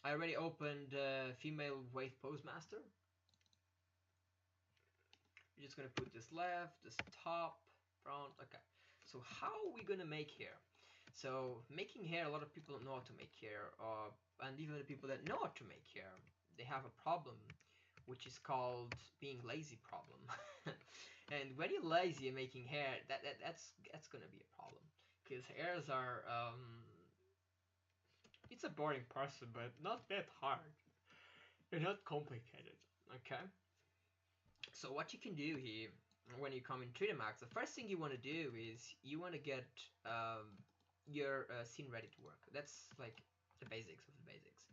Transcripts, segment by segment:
I already opened female wave pose master. We're just gonna put this left, this top, front. Okay. So how are we gonna make hair? So making hair, a lot of people don't know how to make hair, and even the people that know how to make hair, they have a problem, which is called being lazy problem. And when you're lazy and making hair, that's gonna be a problem, because hairs are it's a boring person, but not that hard. They're not complicated. Okay. So what you can do here when you come in 3D Max, the first thing you want to do is you want to get your scene ready to work. That's like the basics of the basics.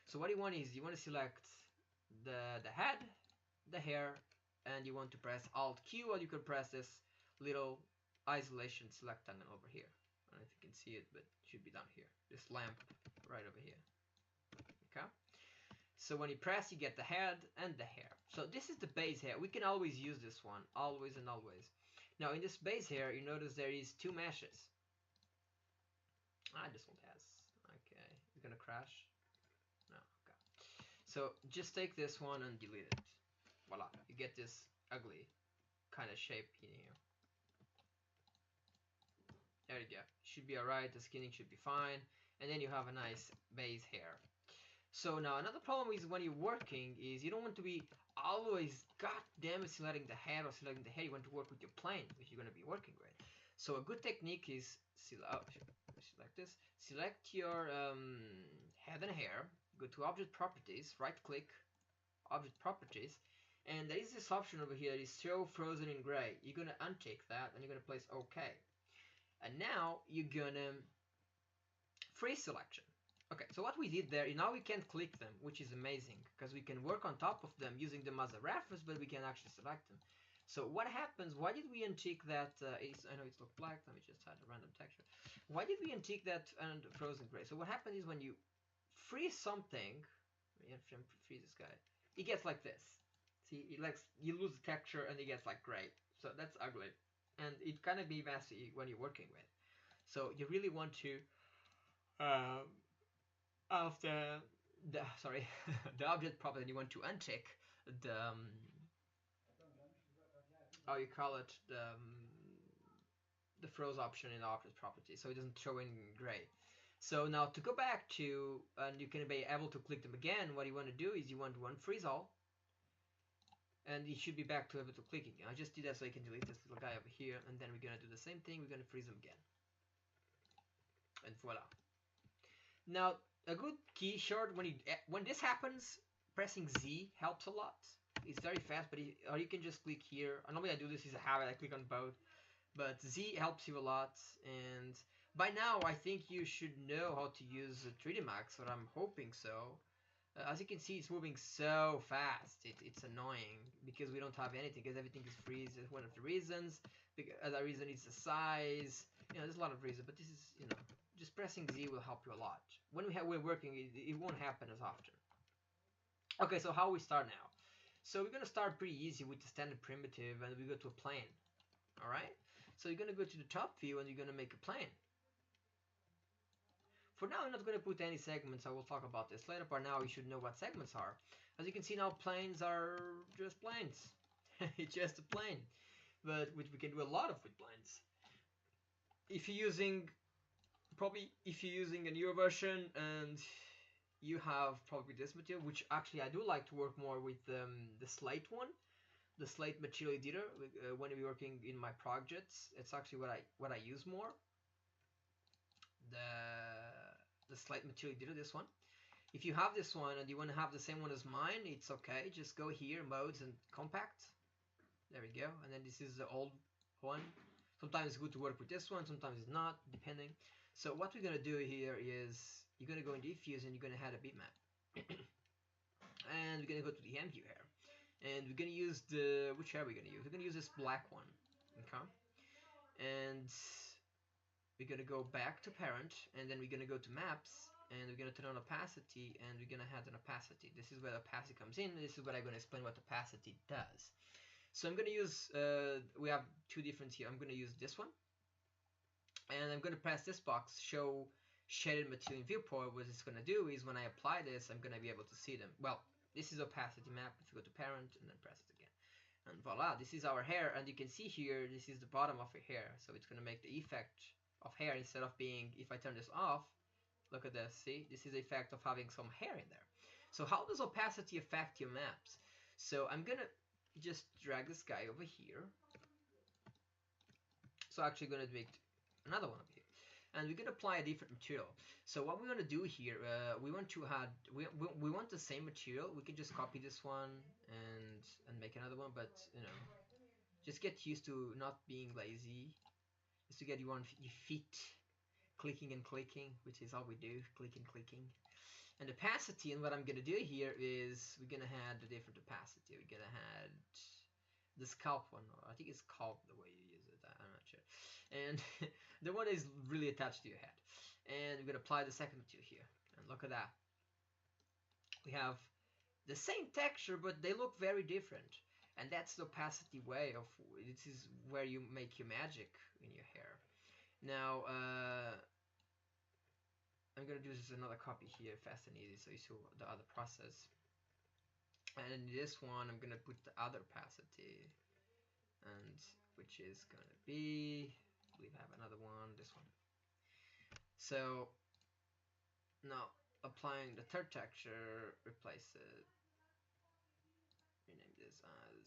So what you want is you want to select the head, the hair, and you want to press Alt Q, or you can press this little isolation select icon over here. I don't know if you can see it, but it should be down here. This lamp right over here. Okay. So when you press, you get the head and the hair. So this is the base hair. We can always use this one, always and always. Now in this base hair, you notice there is two meshes. This one has. Okay, you're gonna crash. No, okay. So just take this one and delete it. Voila, you get this ugly kind of shape in here. There you go. Should be alright. The skinning should be fine, and then you have a nice base hair. So now another problem is when you're working is you don't want to be always goddamn selecting the head or selecting the hair. You want to work with your plane, which you're going to be working with. So a good technique is select this. Select your head and hair. Go to Object Properties. Right click Object Properties. And there is this option over here that is Show Frozen in Gray. You're going to untick that and you're going to place OK. And now you're going to freeze selection. Okay, so what we did there, now we can click them, which is amazing, because we can work on top of them using them as a reference, but we can actually select them. So what happens, why did we untick that, I know it's looked black, let me just add a random texture. Why did we untick that and frozen gray? So what happens is when you freeze something, freeze this guy, it gets like this. See, you lose the texture and it gets like gray. So that's ugly. And it kind of be messy when you're working with. So you really want to, of the sorry the object property, you want to untick the how you call it, the froze option in the object property, so it doesn't show in gray. So now to go back to, and you can be able to click them again, what you want to do is you want to unfreeze all, and you should be back to able to clicking. I just did that so I can delete this little guy over here, and then we're gonna do the same thing. We're gonna freeze them again, and voila. Now, a good key short when this happens, pressing Z helps a lot. It's very fast, but or you can just click here. Normally I do this is a habit. I click on both, but Z helps you a lot. And by now, I think you should know how to use 3D Max, or I'm hoping so. As you can see, it's moving so fast. It's annoying because we don't have anything, because everything is freeze. It's one of the reasons. Other reason is the size. There's a lot of reasons, but this is, just pressing Z will help you a lot. When we're working, it won't happen as often. Okay, so how we start now? So we're gonna start pretty easy with the standard primitive, and we go to a plane. All right. So you're gonna go to the top view, and you're gonna make a plane. For now, I'm not going to put any segments. I will talk about this later, but now you should know what segments are. As you can see now, planes are just planes. It's just a plane, but which we can do a lot of with planes. If you're using a newer version and you have probably this material, which actually I do like to work more with the slate one, the slate material editor. When we're working in my projects, it's actually what I use more. The slate material editor, this one. If you have this one and you want to have the same one as mine, it's okay. Just go here, modes and compact. There we go. And then this is the old one. Sometimes it's good to work with this one, sometimes it's not, depending. So what we're gonna do here is you're gonna go in diffuse and you're gonna add a bitmap. And we're gonna go to the Imvu here. And we're gonna use which hair are we gonna use? We're gonna use this black one. Okay. And we're gonna go back to parent, and then we're gonna go to maps, and we're gonna turn on opacity, and we're gonna add an opacity. This is where the opacity comes in, and this is where I'm gonna explain what opacity does. So I'm gonna use, we have two different here. I'm gonna use this one, and I'm gonna press this box, show shaded material in viewport, what it's going to do is when I apply this, I'm going to be able to see them. Well, this is opacity map. If you go to parent and then press it again. And voila, this is our hair. And you can see here, this is the bottom of your hair. So it's going to make the effect of hair instead of being, if I turn this off, look at this, see? This is the effect of having some hair in there. So how does opacity affect your maps? So I'm going to just drag this guy over here. So actually going to make another one over here. And we're going to apply a different material. So what we want to do here, we want to add, we want the same material. We can just copy this one and make another one, but you know, just get used to not being lazy. Just to get you on your feet, clicking and clicking, which is all we do, clicking, clicking. And opacity, and what I'm going to do here is we're going to add a different opacity. We're going to add the scalp one, or I think it's scalp the way you use it, I'm not sure. And the one is really attached to your head. And we're going to apply the second material here. And look at that. We have the same texture, but they look very different. And that's the opacity way of, this is where you make your magic in your hair. Now, I'm going to do this another copy here, fast and easy, so you see the other process. And in this one, I'm going to put the other opacity, and which is going to be, I believe I have another one, this one. So now applying the third texture, replace it, rename this as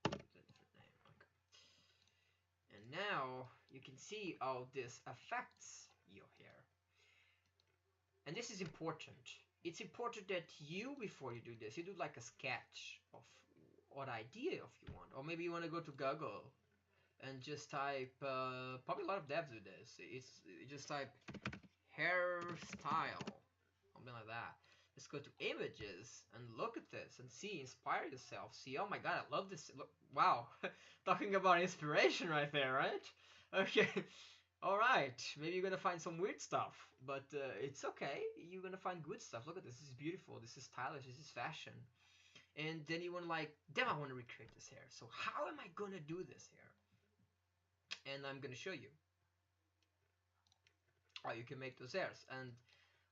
a different name. Okay. And now you can see how this affects your hair. And this is important. It's important that you, before you do this, you do like a sketch of what idea if you want. Or maybe you want to go to Google and just type, probably a lot of devs do this. It's just type hairstyle, something like that. Just go to images and look at this and see, inspire yourself. See, oh my god, I love this. Look, wow, talking about inspiration right there, right? Okay. Alright, maybe you're gonna find some weird stuff, but it's okay. You're gonna find good stuff. Look at this. This is beautiful. This is stylish. This is fashion. And then you want to like, damn, I want to recreate this hair. So how am I gonna do this hair? And I'm gonna show you how you can make those hairs. And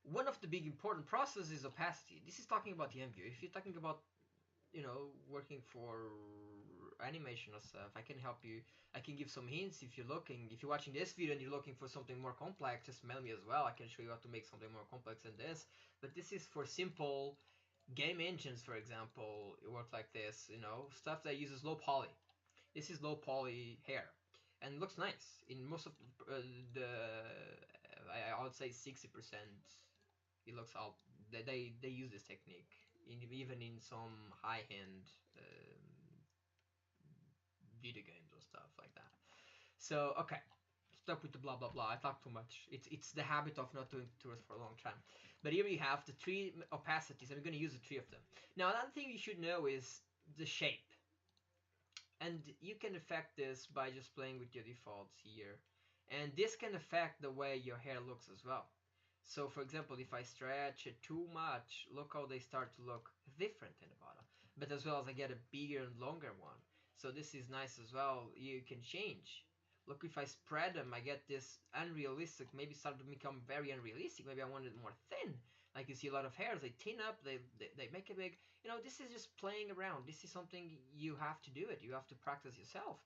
one of the big important processes is opacity. This is talking about the Imvu. If you're talking about, you know, working for animation or stuff, I can help you. I can give some hints if you're looking, if you're watching this video and you're looking for something more complex, just mail me as well. I can show you how to make something more complex than this. But this is for simple game engines, for example. It works like this, you know, stuff that uses low poly. This is low poly hair, and it looks nice. In most of I would say 60%, it looks all they use this technique even in some high-end video games or stuff like that. So okay, stop with the blah blah blah. I talk too much. It's the habit of not doing tours for a long time. But here we have the 3 opacities. I'm going to use the 3 of them. Now another thing you should know is the shape. And you can affect this by just playing with your defaults here. And this can affect the way your hair looks as well. So for example, if I stretch it too much, look how they start to look different in the bottom. But as well as I get a bigger and longer one. So this is nice as well. You can change. Look, if I spread them, I get this unrealistic, maybe start to become very unrealistic. Maybe I want it more thin. Like you see a lot of hairs, they thin up, they make it big. You know, this is just playing around. This is something you have to do it. You have to practice yourself.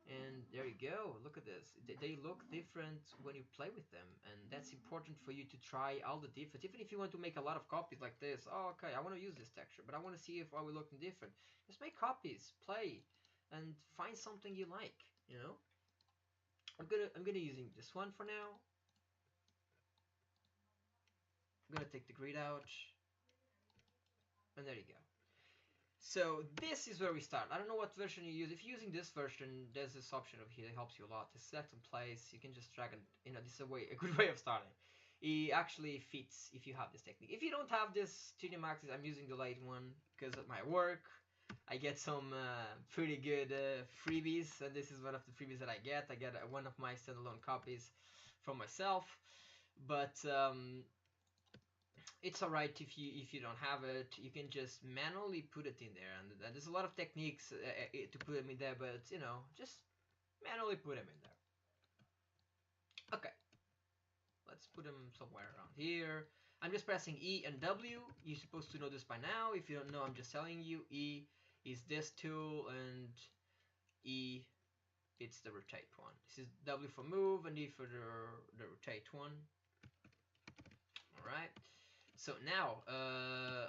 And there you go. Look at this. They look different when you play with them. And that's important for you to try all the different. Even if you want to make a lot of copies like this. Oh, okay, I want to use this texture, but I want to see if I will look different. Just make copies, play, and find something you like, you know? I'm gonna using this one for now. I'm gonna take the grid out. And there you go. So this is where we start. I don't know what version you use. If you're using this version, there's this option over here that helps you a lot. To select and place, you can just drag and, you know, this is a good way of starting. It actually fits if you have this technique. If you don't have this 3D Max, I'm using the light one because of my work. I get some pretty good freebies, and this is one of the freebies that I get. I get one of my standalone copies from myself, but it's alright if you don't have it. You can just manually put it in there, and there's a lot of techniques to put them in there, but you know, just manually put them in there. Okay, let's put them somewhere around here. I'm just pressing E and W. You're supposed to know this by now. If you don't know, I'm just telling you. E is this tool, and E, it's the rotate one. This is W for move, and E for the rotate one. All right. So now,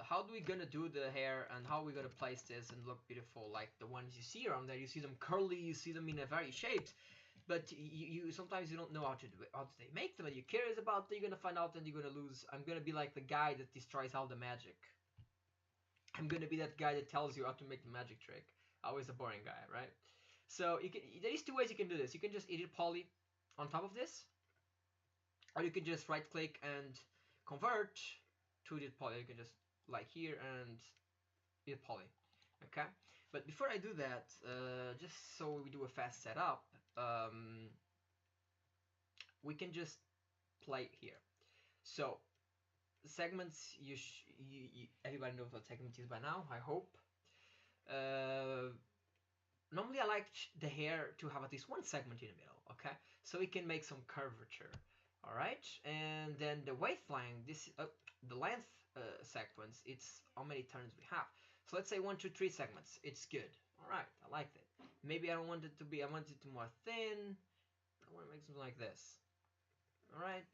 how do we gonna do the hair, and how are we gonna place this and look beautiful like the ones you see around there? You see them curly, you see them in a various shapes, but you sometimes you don't know how to do it, how they make them, and you're curious about them. You're gonna find out, and you're gonna lose. I'm gonna be like the guy that destroys all the magic. I'm gonna be that guy that tells you how to make the magic trick. Always a boring guy, right? So you can. There is two ways you can do this. You can just edit poly on top of this, or you can just right click and convert to edit poly. You can just like here and edit poly. Okay, but before I do that, just so we do a fast setup, we can just play here. So segments, everybody knows what segment is by now, I hope. Normally I like the hair to have at least one segment in the middle, okay? So we can make some curvature, all right? And then the wavelength, the length sequence, it's how many turns we have. So let's say 1, 2, 3 segments. It's good. All right, I like that. Maybe I don't want it to be. I want it to be more thin. I want to make something like this. All right,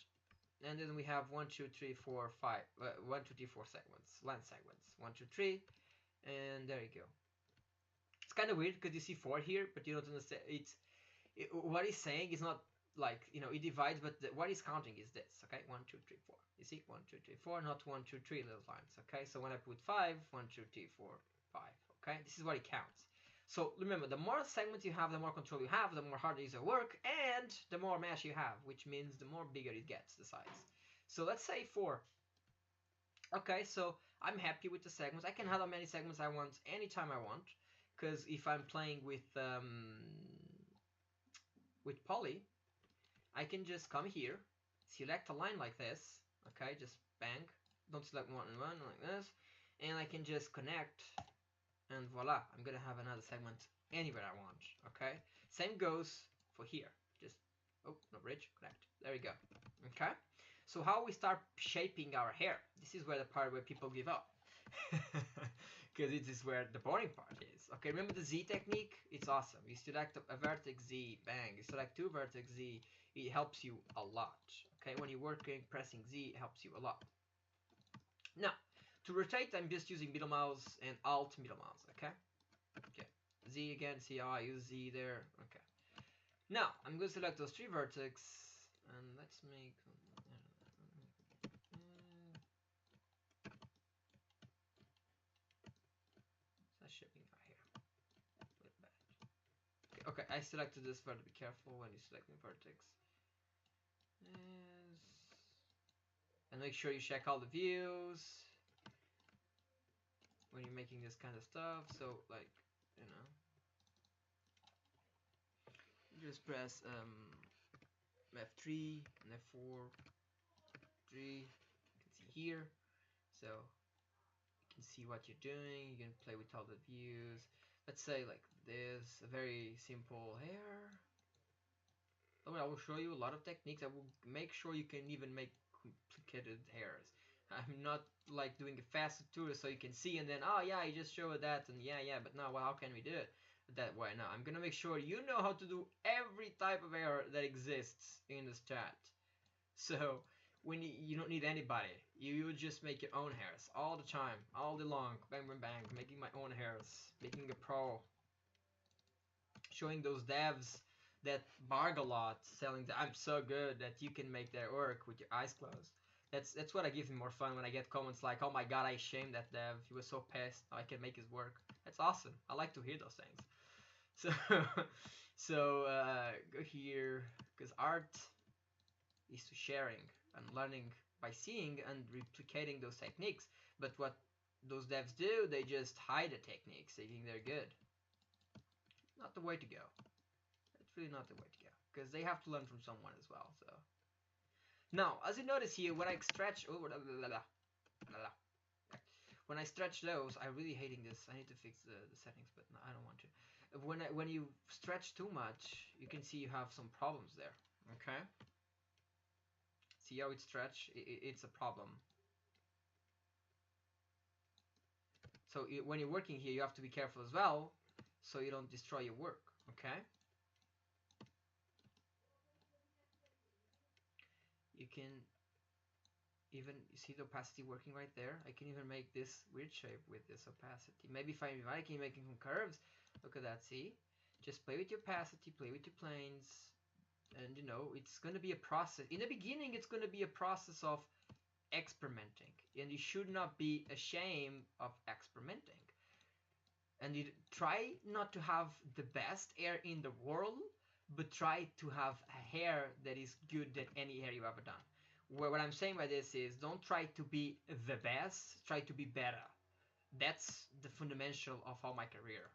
and then we have 1, 2, 3, 4, 5. 1, 2, 3, 4 segments, length segments. 1, 2, 3, and there you go. It's kind of weird because you see 4 here, but you don't understand. What he's saying is not like, it divides, but what he's counting is this. Okay, 1, 2, 3, 4. You see, 1, 2, 3, 4, not 1, 2, 3 little lines. Okay, so when I put 5, 1, 2, 3, 4, 5. Okay, this is what it counts. So remember, the more segments you have, the more control you have, the more harder it is to work, and the more mesh you have, which means the more bigger it gets, the size. So let's say 4. Okay, so I'm happy with the segments. I can have how many segments I want anytime I want, because if I'm playing with poly, I can just come here, select a line like this, okay, just bang, don't select one and one like this, and I can just connect, and voila, I'm gonna have another segment anywhere I want, okay? Same goes for here, just, oh, no bridge, connect, there we go, okay? So how we start shaping our hair, this is where the part where people give up, because it is where the boring part is. Okay, remember the Z technique? It's awesome. You select a vertex Z, bang, you select 2 vertex Z, it helps you a lot. Okay, when you're working, pressing Z, it helps you a lot. Now, to rotate, I'm just using middle mouse and alt middle mouse, okay? Okay, Z again, see how I use Z there, okay. Now, I'm going to select those 3 vertex, and let's make... shipping out here. Okay, I selected this vertex. Be careful when you're selecting vertex. Yes. And make sure you check all the views when you're making this kind of stuff. So, like, just press F3 and F4, 3. You can see here. So you can see what you're doing. You can play with all the views. Let's say like this, a very simple hair. I will show you a lot of techniques. I will make sure you can even make complicated hairs. I'm not like doing a fast tutorial so you can see and then, oh yeah, you just show that and yeah, but now, well, how can we do it that way? Now I'm gonna make sure you know how to do every type of hair that exists in this chat. So when you don't need anybody, you just make your own hairs all the time, all day long, bang bang bang, making my own hairs, making a pro, showing those devs that barg a lot, selling that I'm so good that you can make their work with your eyes closed. That's what gives me more fun when I get comments like, oh my god, I shamed that dev, he was so pissed, I can make his work. That's awesome. I like to hear those things. So go here, because art is to sharing and learning by seeing and replicating those techniques. But what those devs do, they just hide the techniques, thinking they're good. Not the way to go. It's really not the way to go, because they have to learn from someone as well. So now, as you notice here, when I stretch, when I stretch those, I'm really hating this. I need to fix the settings, but no, I don't want to. When you stretch too much, you can see you have some problems there. Okay. See how it stretch? It's a problem. So when you're working here, you have to be careful as well, so you don't destroy your work. Okay. You can even, you see the opacity working right there? I can even make this weird shape with this opacity. Maybe if I can make some curves. Look at that, see? Just play with your opacity, play with your planes, and you know, it's going to be a process. In the beginning, it's going to be a process of experimenting, and you should not be ashamed of experimenting. And you try not to have the best hair in the world, but try to have a hair that is good than any hair you've ever done. What I'm saying by this is, don't try to be the best, try to be better. That's the fundamental of all my career.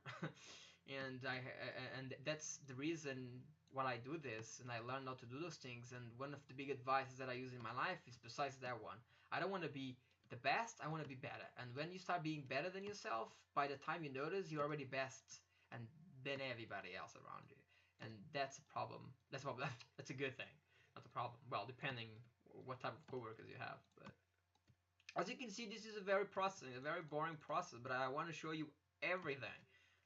And that's the reason why I do this, and I learn how to do those things. And one of the big advices that I use in my life is besides that one. I don't want to be the best, I want to be better. And when you start being better than yourself, by the time you notice, you're already best and than everybody else around you. And that's a problem. That's a problem. That's a good thing, not a problem. Well, depending what type of coworkers you have, but as you can see, this is a very boring process, but I want to show you everything.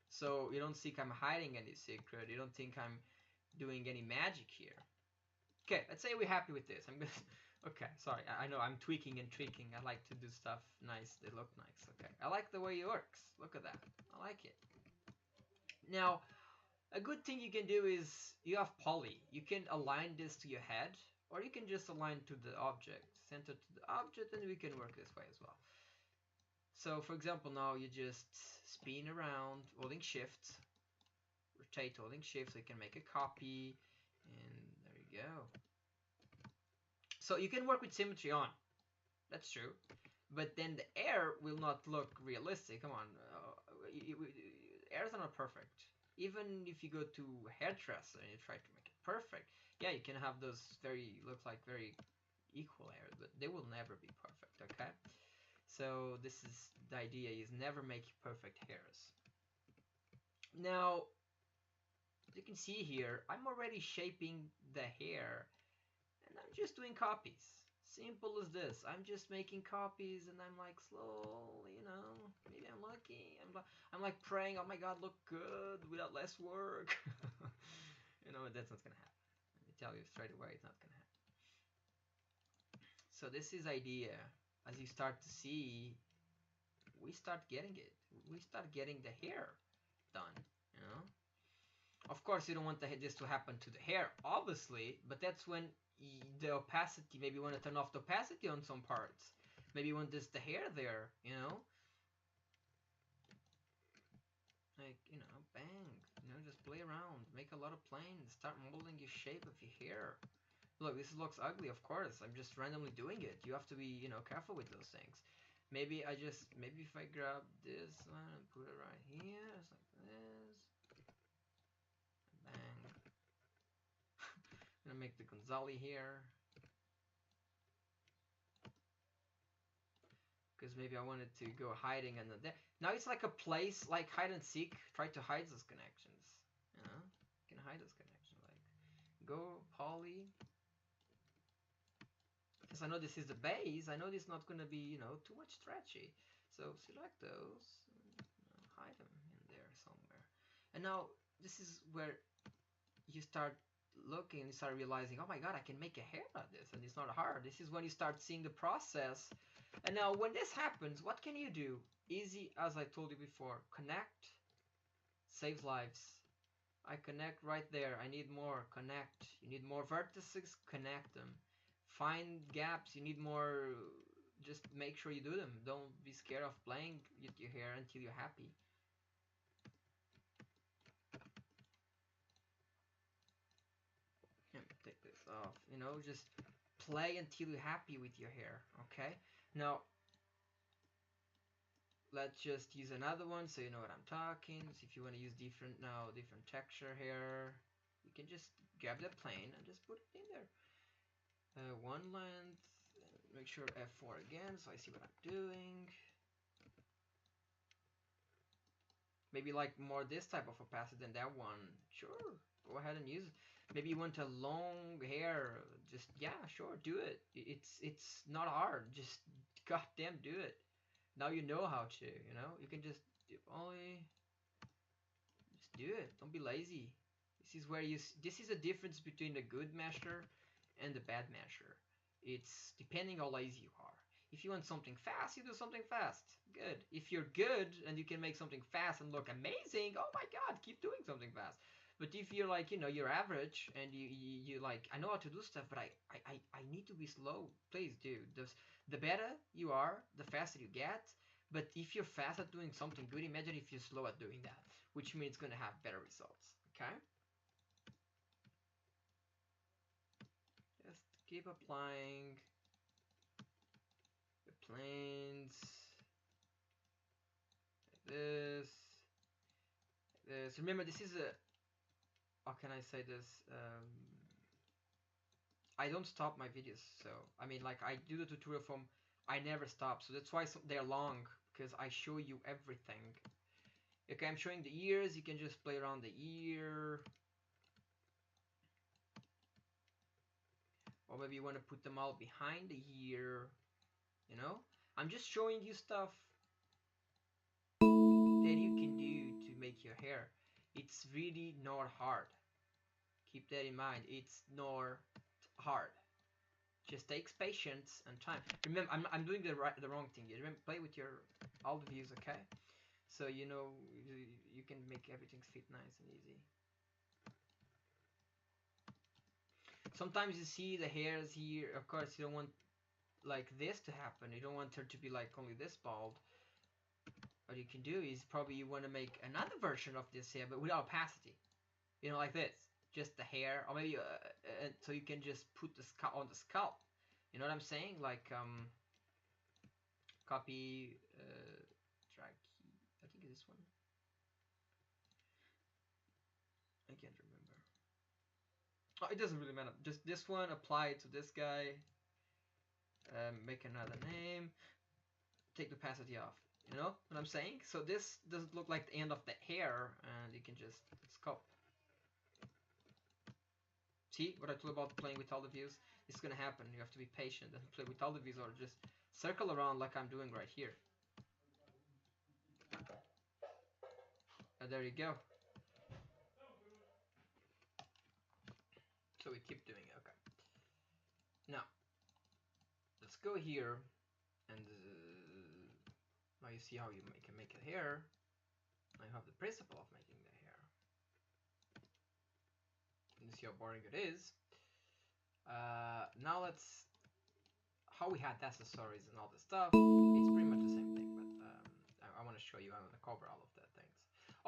So you don't think I'm hiding any secret, you don't think I'm doing any magic here. Okay, let's say we're happy with this. I'm gonna okay, sorry, I know I'm tweaking and tweaking. I like to do stuff nice, they look nice. Okay, I like the way it works. Look at that, I like it. Now, a good thing you can do is, you have poly. You can align this to your head, or you can just align to the object, center to the object, and we can work this way as well. So for example, now you just spin around holding shift, rotate holding shift, so you can make a copy, and there you go. So you can work with symmetry on, that's true, but then the air will not look realistic. Come on, airs are not perfect. Even if you go to hairdresser and you try to make it perfect, yeah, you can have those look like very equal hairs, but they will never be perfect. Okay. So this is the idea, is never make perfect hairs. Now, as you can see here, I'm already shaping the hair, and I'm just doing copies. Simple as this. I'm just making copies, and I'm like slowly, you know, maybe I'm lucky. I'm like praying, oh my God, look good without less work. You know, that's not gonna happen. Let me tell you straight away, it's not gonna happen. So this is idea. As you start to see, we start getting it. We start getting the hair done, you know. Of course, you don't want this to happen to the hair, obviously, but that's when the opacity, maybe you want to turn off the opacity on some parts. Maybe you want this the hair there, you know. Like, you know, bang, you know, just play around, make a lot of planes, start molding your shape of your hair. Look, this looks ugly, of course. I'm just randomly doing it. You have to be, you know, careful with those things. Maybe if I grab this one and put it right here, it's like this. Bang. I'm gonna make the Gonzali here. Because maybe I wanted to go hiding and there. Now it's like a place, like hide and seek. Try to hide those connections. You know? You can hide those connections. Like, go poly. Because I know this is the base, I know this is not going to be, you know, too much stretchy. So select those, and, you know, hide them in there somewhere. And now this is where you start looking and you start realizing, oh my God, I can make a hair like this, and it's not hard. This is when you start seeing the process. And now when this happens, what can you do? Easy, as I told you before, connect, saves lives. I connect right there. I need more, connect. You need more vertices, connect them. Find gaps, you need more, just make sure you do them. Don't be scared of playing with your hair until you're happy. Take this off, you know, just play until you're happy with your hair. Okay, now let's just use another one so you know what I'm talking. So if you want to use different texture here, you can just grab that plane and just put it in there. One length, make sure F4 again so I see what I'm doing. Maybe like more this type of opacity than that one. Sure, go ahead and use it. Maybe you want a long hair. Just yeah, sure, do it. It's not hard. Just goddamn do it. Now you know how to. You can just only just do it. Don't be lazy. This is where this is a difference between the good masher and the bad masher. It's depending how lazy you are. If you want something fast, you do something fast. Good. If you're good and you can make something fast and look amazing, oh my god, keep doing something fast. But if you're like, you're average and you like, I know how to do stuff, but I need to be slow. Please do. The better you are, the faster you get. But if you're fast at doing something good, imagine if you're slow at doing that, which means it's going to have better results. Okay? Just keep applying the planes like this. This. Remember, this is a. How can I say this? I don't stop my videos, so I mean, like I do the tutorial from. I never stop, so that's why they're long, because I show you everything. Okay, I'm showing the ears. You can just play around the ear. Or maybe you want to put them all behind the ear. I'm just showing you stuff that you can do to make your hair. It's really not hard. Keep that in mind. It's not hard. Just takes patience and time. Remember, I'm doing the wrong thing. You remember, play with all the views, okay? So you can make everything fit nice and easy. Sometimes you see the hairs here. Of course, you don't want like this to happen. You don't want her to be like only this bald. What you can do is probably you want to make another version of this hair, but without opacity. Like this, just the hair, or maybe so you can just put the scalp on the scalp. You know what I'm saying? Like copy, drag key. I think it's this one. I can't remember. Oh, it doesn't really matter. Just this one, apply it to this guy. Make another name. Take the opacity off. You know what I'm saying? So this doesn't look like the end of the hair, and you can just sculpt. See what I told about playing with all the views? It's gonna happen. You have to be patient and play with all the views, or just circle around like I'm doing right here. And there you go. So we keep doing it. Okay. Now let's go here, and now you see how you can make a hair. Now you have the principle of making the hair. And you see how boring it is. Now let's how we had accessories and all this stuff. It's pretty much the same thing, but I want to show you. I want to cover all of the things.